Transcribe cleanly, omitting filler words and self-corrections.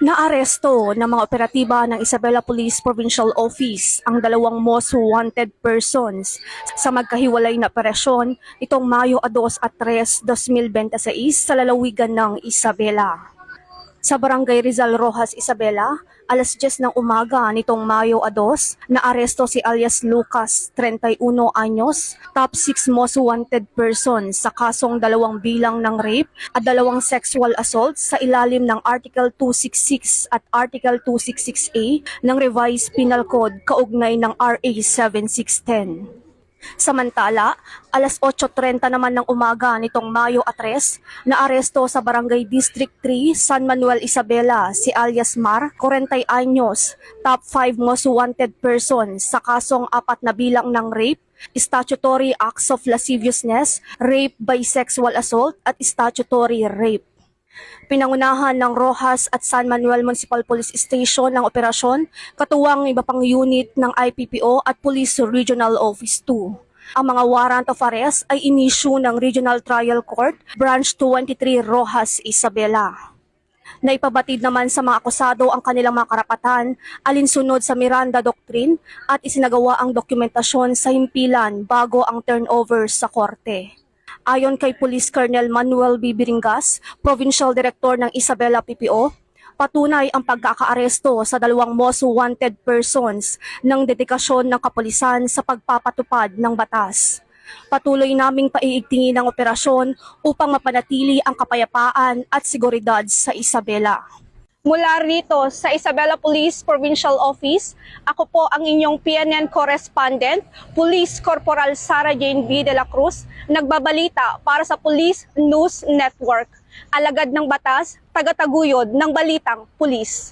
Naaresto ng mga operatiba ng Isabela Police Provincial Office ang dalawang most wanted persons sa magkahiwalay na operasyon itong Mayo 2 at 3, 2026 sa lalawigan ng Isabela. Sa Barangay Rizal Rojas, Isabela, alas 10 ng umaga nitong Mayo 2, naaresto si alias Lucas, 31 anyos, top 6 most wanted person sa kasong 2 bilang ng rape at 2 sexual assault sa ilalim ng Article 266 at Article 266A ng Revised Penal Code kaugnay ng RA 7610. Samantala, alas 8:30 naman ng umaga nitong Mayo 3, naaresto sa Barangay District 3, San Manuel, Isabela si alias Mar, 40 anyos, top 5 most wanted person sa kasong 4 na bilang ng rape, statutory acts of lasciviousness, rape by sexual assault at statutory rape. Pinangunahan ng Rojas at San Manuel Municipal Police Station ng operasyon, katuwang iba pang unit ng IPPO at Police Regional Office 2. Ang mga warrant of arrest ay inisyu ng Regional Trial Court, Branch 23, Rojas, Isabela. Naipabatid naman sa mga akusado ang kanilang mga karapatan alinsunod sa Miranda Doctrine at isinagawa ang dokumentasyon sa himpilan bago ang turnover sa korte. Ayon kay Police Colonel Manuel B. Biringas, Provincial Director ng Isabela PPO, patunay ang pagkakaaresto sa dalawang most wanted persons ng dedikasyon ng kapulisan sa pagpapatupad ng batas. Patuloy naming paiigtingin ang operasyon upang mapanatili ang kapayapaan at seguridad sa Isabela. Mula rito sa Isabela Police Provincial Office, ako po ang inyong PNN correspondent, Police Corporal Sara Jane V. de la Cruz, nagbabalita para sa Police News Network. Alagad ng batas, tagataguyod ng balitang pulis.